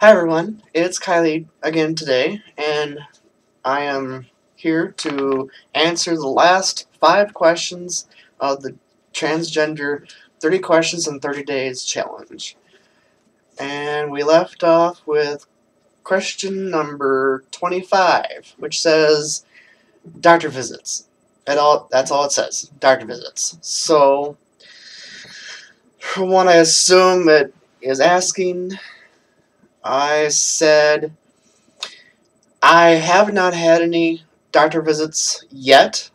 Hi everyone, it's Kylie again today, and I am here to answer the last 5 questions of the Transgender 30 Questions in 30 Days Challenge. And we left off with question number 25, which says doctor visits. That's all it says, doctor visits. So, for one, I assume it is asking. I said I have not had any doctor visits yet.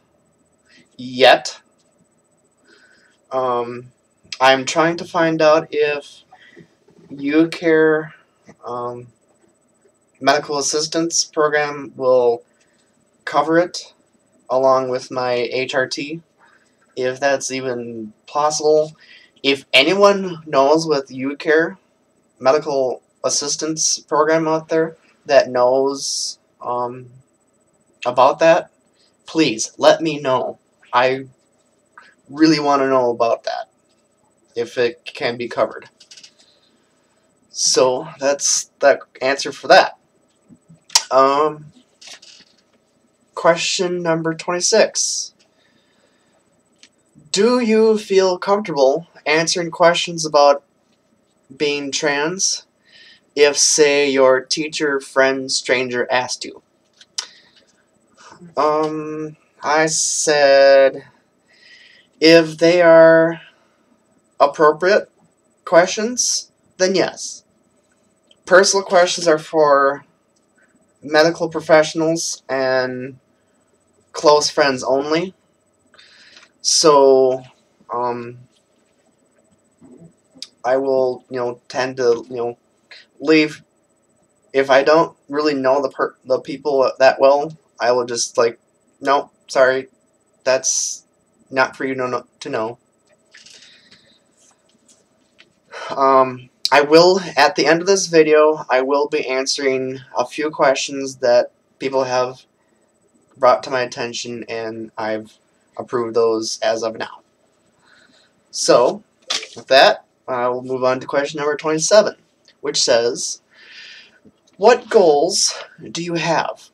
I'm trying to find out if UCare medical assistance program will cover it along with my HRT, if that's even possible. If anyone knows with UCare medical assistance program out there that knows about that, please let me know. I really want to know about that, if it can be covered. So that's the answer for that. Question number 26. Do you feel comfortable answering questions about being trans if, say, your teacher, friend, stranger asked you? I said if they are appropriate questions, then yes. Personal questions are for medical professionals and close friends only. So, I will, tend to, leave. If I don't really know the people that well, I will just no, sorry, that's not for you to know. I will, at the end of this video, I will be answering a few questions that people have brought to my attention, and I've approved those as of now. So, with that, we'll move on to question number 27, which says, what goals do you have?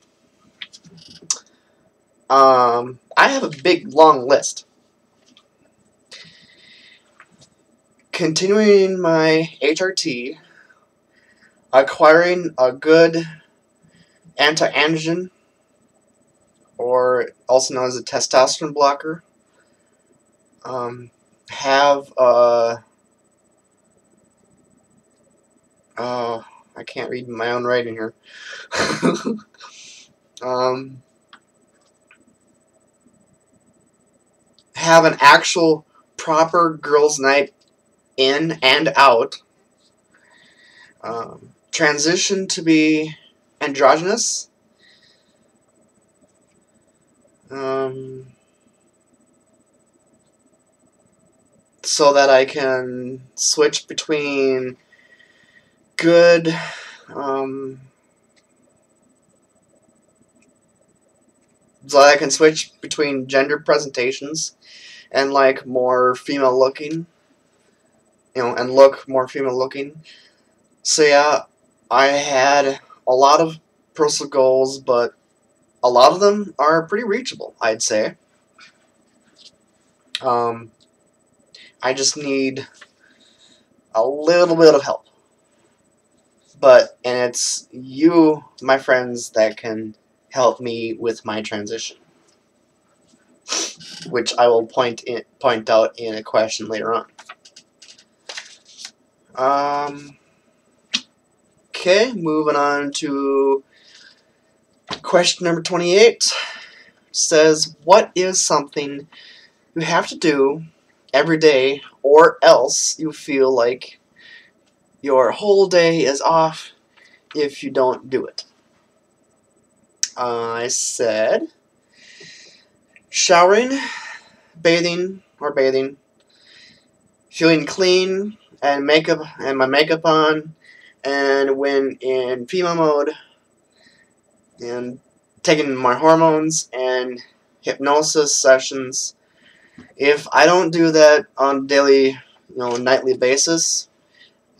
I have a big, long list. Continuing my HRT, acquiring a good anti-androgen, or also known as a testosterone blocker, have I can't read my own writing here. Have an actual proper girls' night in and out. Transition to be androgynous. So that I can switch between good so that I can switch between gender presentations and more female looking, and look more female looking. So yeah, I had a lot of personal goals, but a lot of them are pretty reachable, I'd say. I just need a little bit of help. And it's you, my friends, that can help me with my transition, which I will point out in a question later on. Okay, moving on to question number 28. It says, what is something you have to do every day, or else you feel like your whole day is off if you don't do it? I said showering, bathing, feeling clean, and my makeup on, and when in female mode, and taking my hormones and hypnosis sessions. If I don't do that on a daily, nightly basis,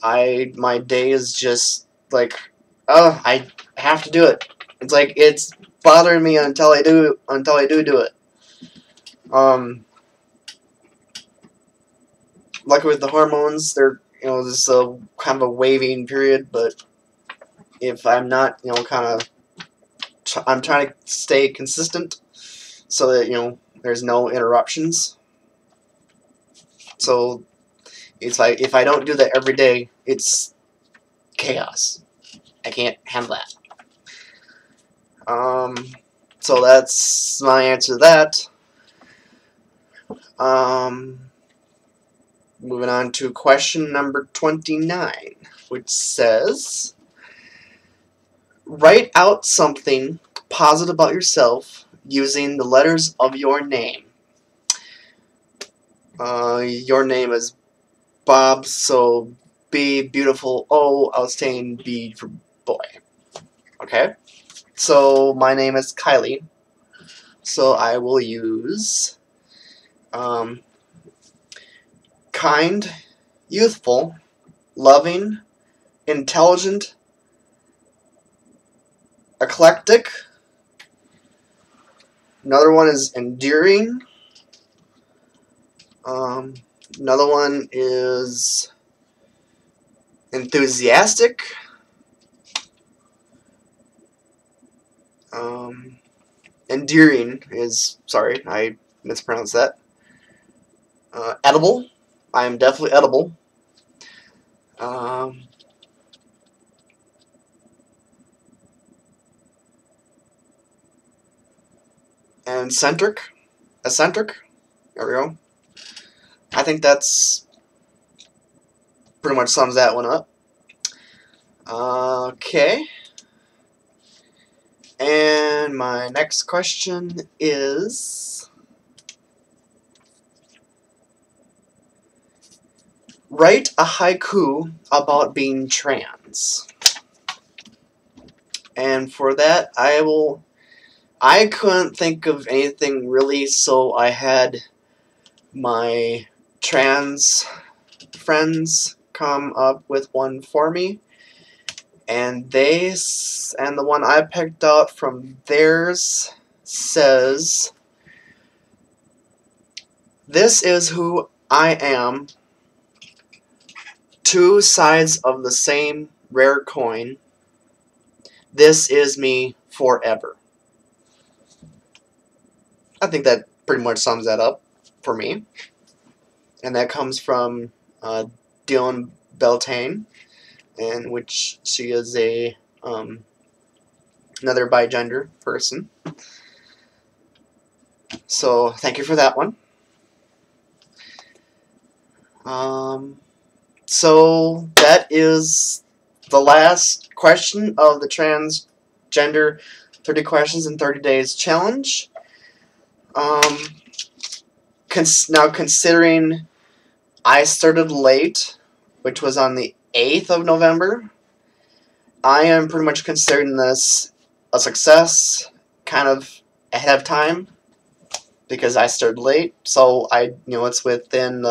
my day is just like, oh, I have to do it. It's like it's bothering me until I do it. Luckily with the hormones, they're this a kind of a waving period, but if I'm not kind of I'm trying to stay consistent so that there's no interruptions. So it's like if I don't do that every day, it's chaos. I can't handle that. So that's my answer to that. Moving on to question number 29, which says, write out something positive about yourself using the letters of your name. Your name is Bob, so B, beautiful, O, outstanding, B for boy. Okay? So my name is Kylie, so I will use kind, youthful, loving, intelligent, eclectic. Another one is endearing. Another one is enthusiastic. Endearing is, sorry, I mispronounced that. Edible. I am definitely edible. And eccentric. There we go. I think that's pretty much sums that one up. Okay. And my next question is, write a haiku about being trans. And for that, I couldn't think of anything really, so I had my trans friends come up with one for me. And the one I picked out from theirs says, this is who I am, two sides of the same rare coin, this is me forever. I think that pretty much sums that up for me. And that comes from Dylan Beltane, in which she is a another bigender person. So thank you for that one. So that is the last question of the transgender 30 questions in 30 days challenge. Now considering I started late, which was on the 8th of November, I am pretty much considering this a success, kind of ahead of time, because I started late. So it's within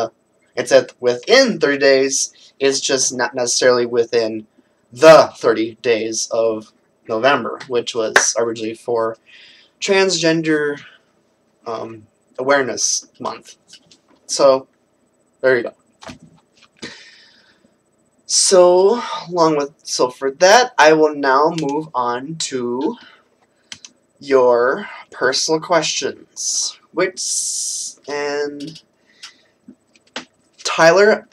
30 days. It's just not necessarily within the 30 days of November, which was originally for Transgender Awareness Month. So there you go. So for that, I will now move on to your personal questions, and Tyler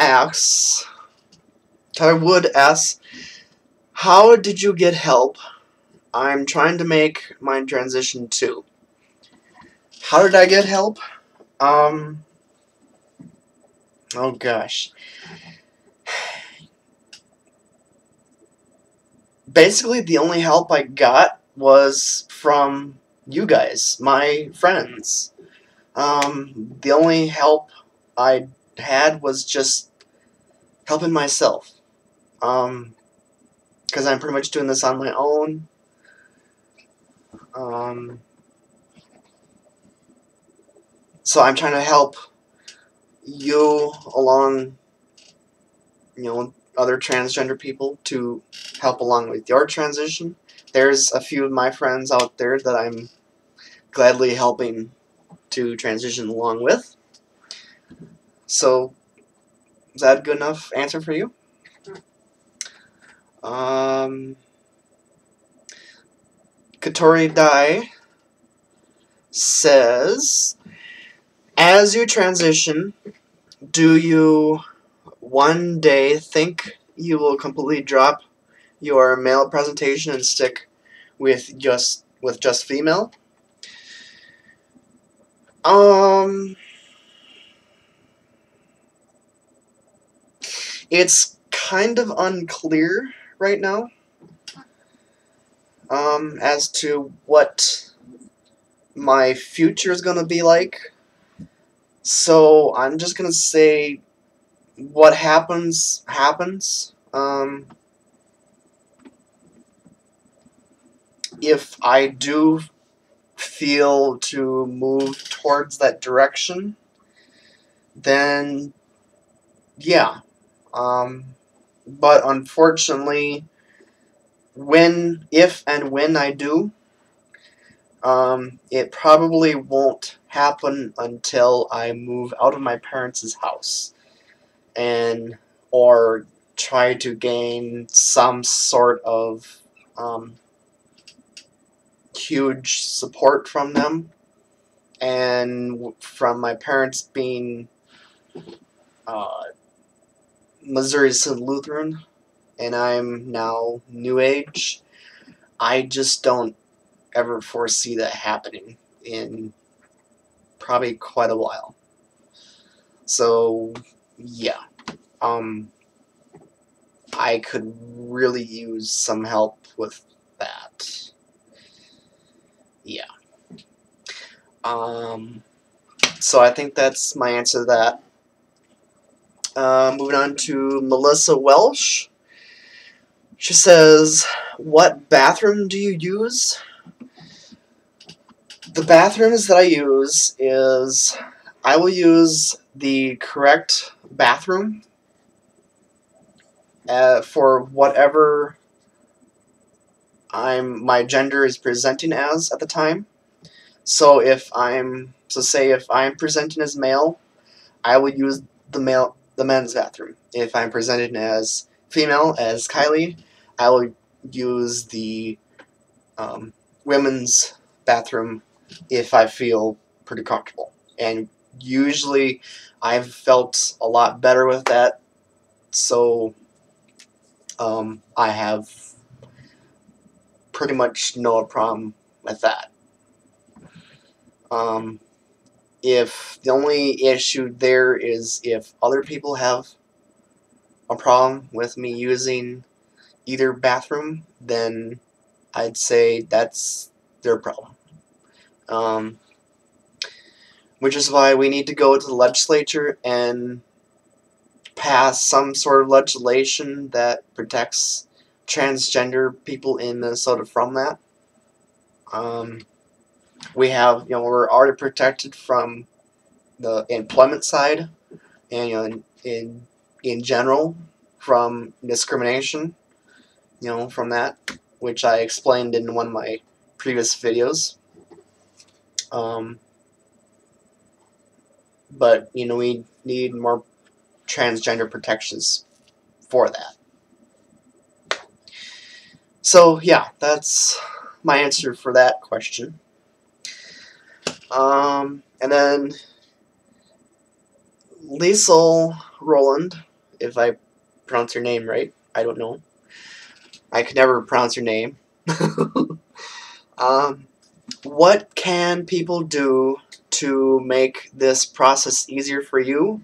Wood asks, how did you get help? I'm trying to make my transition too. How did I get help? Oh gosh. Basically, the only help I got was from you guys, my friends. The only help I had was just helping myself. Because I'm pretty much doing this on my own. So I'm trying to help you along, other transgender people to help along with your transition. There's a few of my friends out there that I'm gladly helping to transition along with. So, is that a good enough answer for you? Katori Dai says, as you transition, do you one day think you will completely drop your male presentation and stick with just female? It's kind of unclear right now as to what my future is gonna be like. So I'm just gonna say what happens happens. If I do feel to move towards that direction, then yeah. But unfortunately, if and when I do, it probably won't happen until I move out of my parents' house or try to gain some sort of huge support from them, and from my parents being Missouri Synod Lutheran, and I'm now New Age. I just don't ever foresee that happening in probably quite a while. So, yeah. I could really use some help with that. Yeah. So I think that's my answer to that. Moving on to Melissa Welsh. She says, what bathroom do you use? The bathrooms that I use is, I will use the correct bathroom for whatever my gender is presenting as at the time. So say if I'm presenting as male, I would use the men's bathroom. If I'm presenting as female, as Kylie, I will use the women's bathroom if I feel pretty comfortable. And usually I've felt a lot better with that, so I have pretty much no problem with that. If the only issue there is if other people have a problem with me using either bathroom, then I'd say that's their problem. Which is why we need to go to the legislature and pass some sort of legislation that protects transgender people in Minnesota from that. We're already protected from the employment side, and in general from discrimination, from that, which I explained in one of my previous videos. But we need more transgender protections for that. So yeah, that's my answer for that question. And then Liesel Roland, if I pronounce your name right, I don't know. I could never pronounce your name. What can people do to make this process easier for you?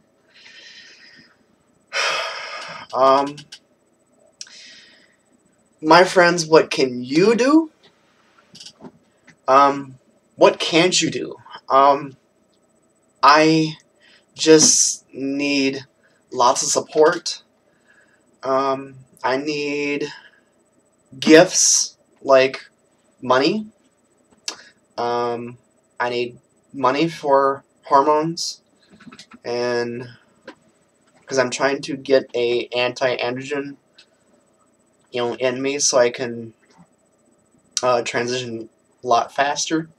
My friends, what can you do? What can't you do? I just need lots of support. I need gifts like money. I need money for hormones, and because I'm trying to get a anti-androgen, in me, so I can transition a lot faster.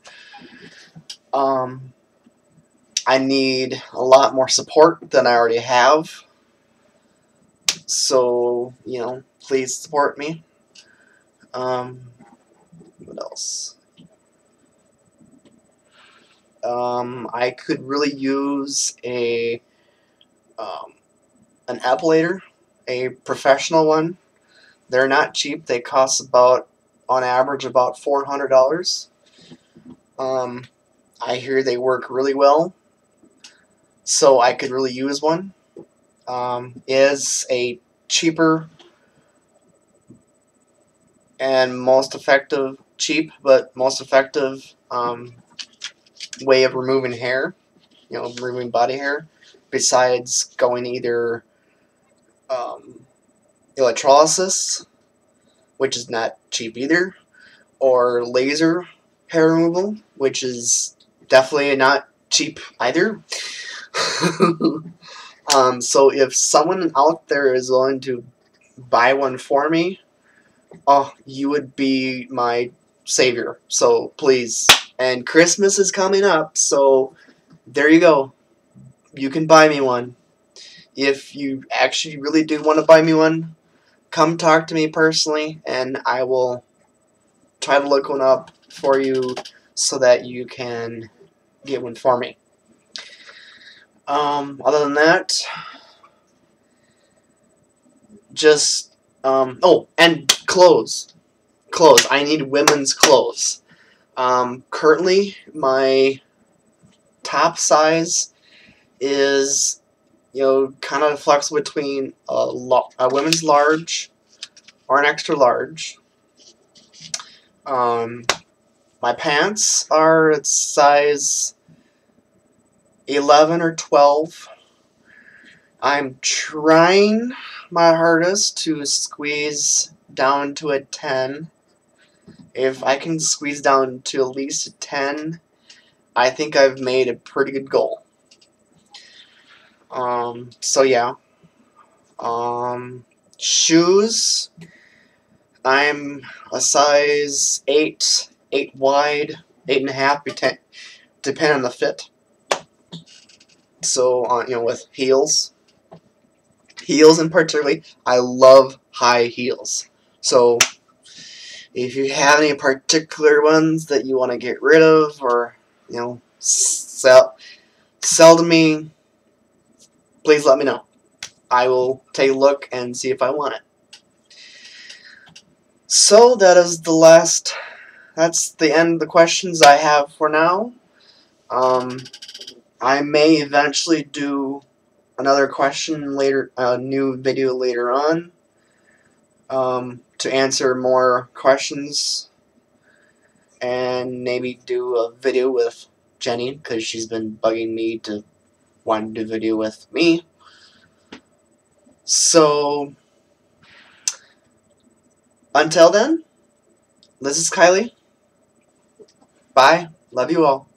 I need a lot more support than I already have. So, please support me. What else? I could really use an epilator, a professional one. They're not cheap. They cost on average, about $400. I hear they work really well, so I could really use one. Is a cheaper and cheap but most effective way of removing hair, removing body hair, besides going either electrolysis, which is not cheap either, or laser hair removal, which is definitely not cheap either. So if someone out there is willing to buy one for me, oh, you would be my savior. So please. And Christmas is coming up, so there you go. You can buy me one. If you actually really do want to buy me one, come talk to me personally, and I will try to look one up for you so that you can get one for me. Other than that, just and clothes. I need women's clothes. Currently, my top size is kind of flexible between a women's large or an extra large. My pants are at size 11 or 12. I'm trying my hardest to squeeze down to a 10. If I can squeeze down to at least a 10, I think I've made a pretty good goal. So yeah. Shoes, I'm a size 8 wide, 8.5, depending on the fit. So, with heels in particular, I love high heels. So, if you have any particular ones that you want to get rid of, or sell to me, please let me know. I will take a look and see if I want it. So that's the end of the questions I have for now. I may eventually do another question later, a new video later on, to answer more questions, and maybe do a video with Jenny, because she's been bugging me to want to do a video with me. So, until then, this is Kylie. Bye. Love you all.